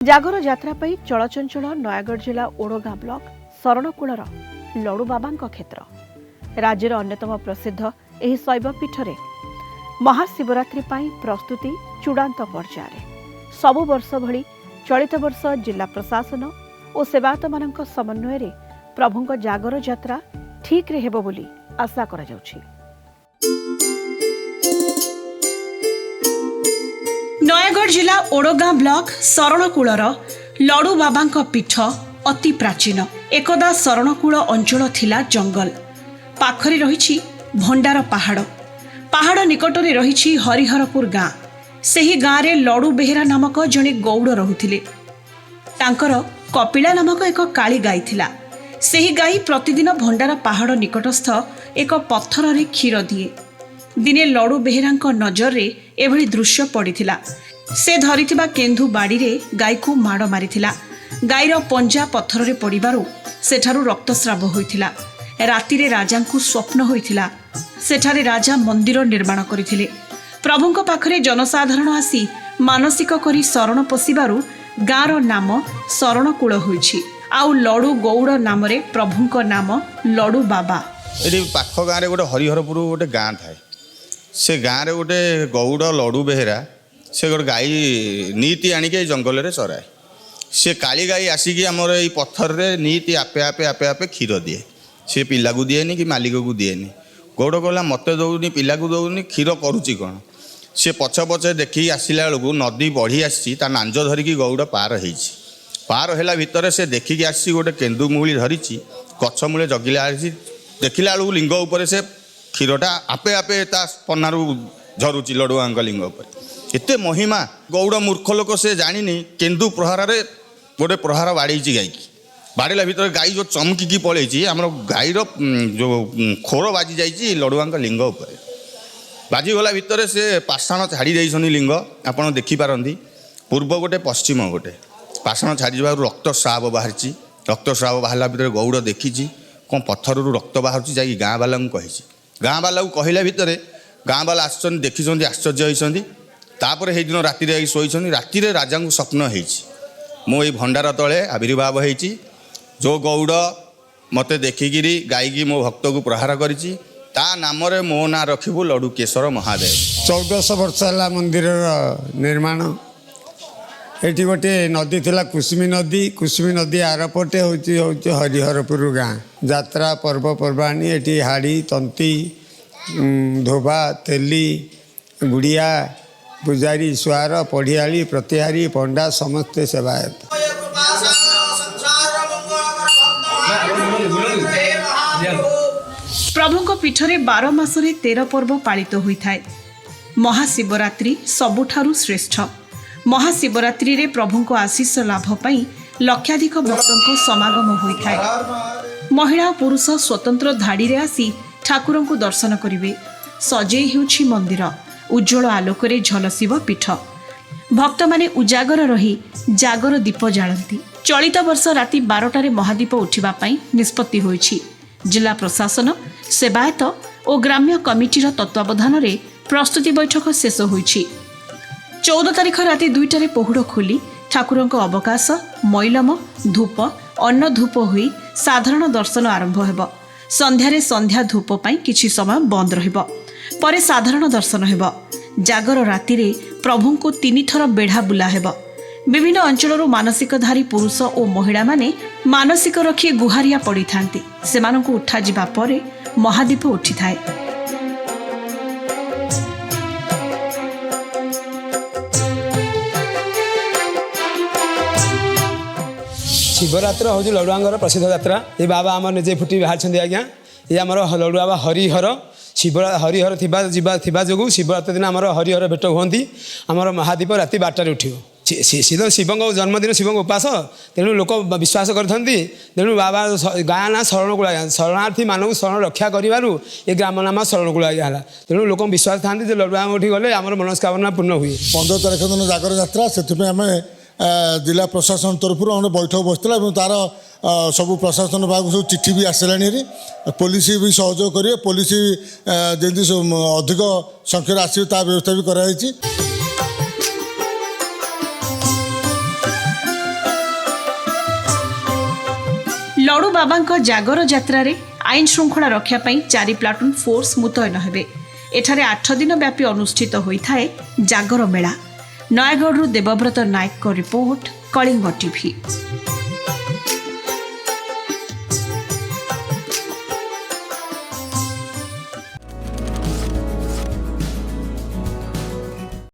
ଜାଗର ଯାତ୍ରା ପାଇଁ ଚଳଚଞ୍ଚଳ ନୟାଗଡ଼ ଜିଲ୍ଲା ଓଡ଼ଗାଁ ବ୍ଲକ ଶରଣକୂଳର ଲଡ଼ୁବାବାଙ୍କ କ୍ଷେତ୍ର। ରାଜ୍ୟର ଅନ୍ୟତମ ପ୍ରସିଦ୍ଧ ଏହି ଶୈବପୀଠରେ ମହାଶିବରାତ୍ରି ପାଇଁ ପ୍ରସ୍ତୁତି ଚୂଡ଼ାନ୍ତ ପର୍ଯ୍ୟାୟରେ। ସବୁ ବର୍ଷ ଭଳି ଚଳିତ ବର୍ଷ ଜିଲ୍ଲା ପ୍ରଶାସନ ଓ ସେବାୟତମାନଙ୍କ ସମନ୍ୱୟରେ ପ୍ରଭୁଙ୍କ ଜାଗର ଯାତ୍ରା ଠିକ୍ରେ ହେବ ବୋଲି ଆଶା କରାଯାଉଛି। ନୟାଗଡ଼ ଜିଲ୍ଲା ଓଡ଼ଗାଁ ବ୍ଲକ ଶରଣକୂଳର ଲଡ଼ୁବାବାଙ୍କ ପୀଠ ଅତି ପ୍ରାଚୀନ। ଏକଦା ଶରଣକୂଳ ଅଞ୍ଚଳ ଥିଲା ଜଙ୍ଗଲ। ପାଖରେ ରହିଛି ଭଣ୍ଡାର ପାହାଡ଼। ପାହାଡ଼ ନିକଟରେ ରହିଛି ହରିହରପୁର ଗାଁ। ସେହି ଗାଁରେ ଲଡ଼ୁ ବେହେରା ନାମକ ଜଣେ ଗୌଡ଼ ରହୁଥିଲେ। ତାଙ୍କର କପିଳା ନାମକ ଏକ କାଳି ଗାଈ ଥିଲା। ସେହି ଗାଈ ପ୍ରତିଦିନ ଭଣ୍ଡାର ପାହାଡ଼ ନିକଟସ୍ଥ ଏକ ପଥରରେ କ୍ଷୀର ଦିଏ। ଦିନେ ଲଡ଼ୁ ବେହେରାଙ୍କ ନଜରରେ ଏଭଳି ଦୃଶ୍ୟ ପଡ଼ିଥିଲା। ସେ ଧରିଥିବା କେନ୍ଦୁ ବାଡ଼ିରେ ଗାଈକୁ ମାଡ଼ ମାରିଥିଲା। ଗାଈର ପଞ୍ଜା ପଥରରେ ପଡ଼ିବାରୁ ସେଠାରୁ ରକ୍ତସ୍ରାବ ହୋଇଥିଲା। ରାତିରେ ରାଜାଙ୍କୁ ସ୍ୱପ୍ନ ହୋଇଥିଲା। ସେଠାରେ ରାଜା ମନ୍ଦିର ନିର୍ମାଣ କରିଥିଲେ। ପ୍ରଭୁଙ୍କ ପାଖରେ ଜନସାଧାରଣ ଆସି ମାନସିକ କରି ଶରଣ ପଶିବାରୁ ଗାଁର ନାମ ଶରଣକୂଳ ହୋଇଛି। ଆଉ ଲଡ଼ୁ ଗୌଡ଼ ନାମରେ ପ୍ରଭୁଙ୍କ ନାମ ଲଡ଼ୁ ବାବା। ଏଠି ପାଖ ଗାଁରେ ଗୋଟେ ହରିହରପୁର ଗୋଟେ ଗାଁ ଥାଏ। ସେ ଗାଁରେ ଗୋଟେ ଗୌଡ଼ ଲଡ଼ୁ ବେହେରା ସେ ଗୋଟେ ଗାଈ ନିତି ଆଣିକି ଏଇ ଜଙ୍ଗଲରେ ଚରାଏ। ସେ କାଳି ଗାଈ ଆସିକି ଆମର ଏଇ ପଥରରେ ନିତି ଆପେ ଆପେ କ୍ଷୀର ଦିଏ। ସେ ପିଲାକୁ ଦିଏନି କି ମାଲିକକୁ ଦିଏନି। ଗୌଡ଼ କହିଲା ମୋତେ ଦେଉନି, ପିଲାକୁ ଦେଉନି, କ୍ଷୀର କରୁଛି କ'ଣ? ସେ ପଛେ ଦେଖିକି ଆସିଲା ବେଳକୁ ନଦୀ ବଢ଼ି ଆସିଛି। ତା ନାଞ୍ଜ ଧରିକି ଗୌଡ଼ ପାର ହେଇଛି। ପାର ହେଲା ଭିତରେ ସେ ଦେଖିକି ଆସିଛି ଗୋଟେ କେନ୍ଦୁ ମୂଳି ଧରିଛି। ଗଛ ମୂଳେ ଜଗିଲା ଆସିଛି। ଦେଖିଲା ବେଳକୁ ଲିଙ୍ଗ ଉପରେ ସେ କ୍ଷୀରଟା ଆପେ ତା ପନାରୁ ଝରୁଛି ଲଡ଼ୁବାଙ୍କ ଲିଙ୍ଗ ଉପରେ। ଏତେ ମହିମା। ଗୌଡ଼ ମୂର୍ଖ ଲୋକ ସେ ଜାଣିନି କେନ୍ଦୁ ପ୍ରହାରରେ ଗୋଟେ ପ୍ରହାର ବାଡ଼େଇଛି ଗାଈକି। ବାଡ଼େଇଲା ଭିତରେ ଗାଈ ଯେଉଁ ଚମକିକି ପଳେଇଛି, ଆମର ଗାଈର ଯେଉଁ ଖୋର ବାଜି ଯାଇଛି ଲଡ଼ୁବାଙ୍କ ଲିଙ୍ଗ ଉପରେ। ବାଜିଗଲା ଭିତରେ ସେ ପାଷାଣ ଛାଡ଼ି ଦେଇଛନ୍ତି ଲିଙ୍ଗ। ଆପଣ ଦେଖିପାରନ୍ତି ପୂର୍ବ ଗୋଟେ ପଶ୍ଚିମ ଗୋଟେ ପାଷାଣ ଛାଡ଼ିଯିବାରୁ ରକ୍ତସ୍ରାବ ବାହାରିଛି। ରକ୍ତସ୍ରାବ ବାହାରିଲା ଭିତରେ ଗୌଡ଼ ଦେଖିଛି କ'ଣ ପଥରରୁ ରକ୍ତ ବାହାରୁଛି। ଯାଇକି ଗାଁ ବାଲାଙ୍କୁ କହିଛି। ଗାଁ ବାଲାକୁ କହିଲା ଭିତରେ ଗାଁ ବାଲା ଆସିଛନ୍ତି, ଦେଖିଛନ୍ତି, ଆଶ୍ଚର୍ଯ୍ୟ ହୋଇଛନ୍ତି। ତାପରେ ସେଇଦିନ ରାତିରେ ଯାଇକି ଶୋଇଛନ୍ତି। ରାତିରେ ରାଜାଙ୍କୁ ସ୍ୱପ୍ନ ହେଇଛି, ମୁଁ ଏଇ ଭଣ୍ଡାର ତଳେ ଆବିର୍ଭାବ ହେଇଛି। ଯେଉଁ ଗୌଡ଼ ମୋତେ ଦେଖିକିରି ଗାଈକି ମୋ ଭକ୍ତକୁ ପ୍ରହାର କରିଛି, ତା ନାମରେ ମୋ ନାଁ ରଖିବୁ ଲଡ଼ୁ କେଶର ମହାଦେବ। 1400 ବର୍ଷ ହେଲା ମନ୍ଦିରର ନିର୍ମାଣ। ଏଠି ଗୋଟିଏ ନଦୀ ଥିଲା କୁସୁମୀ ନଦୀ। କୁସୁମୀ ନଦୀ ଆରପଟେ ହେଉଛି ହରିହରପୁର ଗାଁ। ଯାତ୍ରା ପର୍ବପର୍ବାଣି ଏଠି ହାଡ଼ି, ତନ୍ତୀ, ଧୋବା, ତେଲି, ଗୁଡ଼ିଆ, ପୂଜାରୀ, ସୁଆର, ପଢ଼ିଆଳି, ପ୍ରତିହାରୀ, ପଣ୍ଡା ସମସ୍ତେ ସେବାୟତ। ପ୍ରଭୁଙ୍କ ପୀଠରେ 12 ମାସରେ 13 ପର୍ବ ପାଳିତ ହୋଇଥାଏ। ମହାଶିବରାତ୍ରି ସବୁଠାରୁ ଶ୍ରେଷ୍ଠ। ମହାଶିବରାତ୍ରିରେ ପ୍ରଭୁଙ୍କ ଆଶୀଷ ଲାଭ ପାଇଁ ଲକ୍ଷାଧିକ ଭକ୍ତଙ୍କ ସମାଗମ ହୋଇଥାଏ। ମହିଳା ଓ ପୁରୁଷ ସ୍ୱତନ୍ତ୍ର ଧାଡ଼ିରେ ଆସି ଠାକୁରଙ୍କୁ ଦର୍ଶନ କରିବେ। ସଜେଇ ହେଉଛି ମନ୍ଦିର। ଉଜ୍ଜଳ ଆଲୋକରେ ଝଲସିବ ପୀଠ। ଭକ୍ତମାନେ ଉଜାଗର ରହି ଜାଗର ଦୀପ ଜାଳନ୍ତି। ଚଳିତ ବର୍ଷ ରାତି 12ଟାରେ ମହାଦୀପ ଉଠିବା ପାଇଁ ନିଷ୍ପତ୍ତି ହୋଇଛି। ଜିଲ୍ଲା ପ୍ରଶାସନ, ସେବାୟତ ଓ ଗ୍ରାମ୍ୟ କମିଟିର ତତ୍ତ୍ୱାବଧାନରେ ପ୍ରସ୍ତୁତି ବୈଠକ ଶେଷ ହୋଇଛି। 14 ତାରିଖ ରାତି 2ଟାରେ ପହୁଡ଼ ଖୋଲି ଠାକୁରଙ୍କ ଅବକାଶ, ମଇଲମ, ଧୂପ, ଅନ୍ନ ଧୂପ ହୋଇ ସାଧାରଣ ଦର୍ଶନ ଆରମ୍ଭ ହେବ। ସନ୍ଧ୍ୟାରେ ସନ୍ଧ୍ୟା ଧୂପ ପାଇଁ କିଛି ସମୟ ବନ୍ଦ ରହିବ। ପରେ ସାଧାରଣ ଦର୍ଶନ ହେବ। ଜାଗର ରାତିରେ ପ୍ରଭୁଙ୍କୁ 3 ଥର ବେଢ଼ା ବୁଲା ହେବ। ବିଭିନ୍ନ ଅଞ୍ଚଳରୁ ମାନସିକଧାରୀ ପୁରୁଷ ଓ ମହିଳାମାନେ ମାନସିକ ରଖି ଗୁହାରିଆ ପଡ଼ିଥାନ୍ତି। ସେମାନଙ୍କୁ ଉଠାଯିବା ପରେ ମହାଦୀପ ଉଠିଥାଏ। ଶିବରାତ୍ର ହେଉଛି ଲଡ଼ୁବାଙ୍କର ପ୍ରସିଦ୍ଧ ଯାତ୍ରା। ଏ ବାବା ଆମର ନିଜେ ଫୁଟି ବାହାରିଛନ୍ତି ଆଜ୍ଞା। ଏ ଆମର ଲଡ଼ୁ ବାବା ହରିହର। ହରିହର ଥିବା ଯୋଗୁଁ ଶିବରାତ୍ରି ଦିନ ଆମର ହରିହର ଭେଟ ହୁଅନ୍ତି। ଆମର ମହାଦୀପ ରାତି 12ଟାରେ ଉଠିବ। ଶିବଙ୍କ ଜନ୍ମଦିନ, ଶିବଙ୍କ ଉପାସ, ତେଣୁ ଲୋକ ବିଶ୍ୱାସ କରିଥାନ୍ତି। ତେଣୁ ବାବା ଗାଁ ନାଁ ଶରଣକୂଳ ଆଜ୍ଞା। ଶରଣାର୍ଥୀମାନଙ୍କୁ ଶରଣ ରକ୍ଷା କରିବାରୁ ଏ ଗ୍ରାମ ନାମ ଶରଣକୂଳ ଆଜ୍ଞା ହେଲା। ତେଣୁ ଲୋକ ବିଶ୍ୱାସ ଥାନ୍ତି ଯେ ଲଡ଼ୁବାବାଙ୍କ ଏଠି ଗଲେ ଆମର ମନସ୍କାମନା ପୂର୍ଣ୍ଣ ହୁଏ। 15 ତାରିଖ ଦିନ ଜାଗର ଯାତ୍ରା। ସେଥିପାଇଁ ଆମେ ଜିଲ୍ଲା ପ୍ରଶାସନ ତରଫରୁ ଆମର ବୈଠକ ବସିଥିଲା ଏବଂ ତା'ର ସବୁ ପ୍ରଶାସନ ବିଭାଗକୁ ସବୁ ଚିଠି ବି ଆସିଲାଣି। ହେରି ପୋଲିସ ବି ସହଯୋଗ କରିବେ। ପୋଲିସ ଯେମିତି ଅଧିକ ସଂଖ୍ୟାରେ ଆସିବେ ତା ବ୍ୟବସ୍ଥା ବି କରାଯାଇଛି। ଲଡୁ ବାବାଙ୍କ ଜାଗର ଯାତ୍ରାରେ ଆଇନ ଶୃଙ୍ଖଳା ରକ୍ଷା ପାଇଁ 4 ପ୍ଲାଟୁନ୍ ଫୋର୍ସ ମୁତୟନ ହେବେ। ଏଠାରେ 8 ଦିନ ବ୍ୟାପୀ ଅନୁଷ୍ଠିତ ହୋଇଥାଏ ଜାଗର ମେଳା। ନୟାଗଡ଼ରୁ ଦେବବ୍ରତ ନାୟକଙ୍କ ରିପୋର୍ଟ, କଳିଙ୍ଗ ଟିଭି।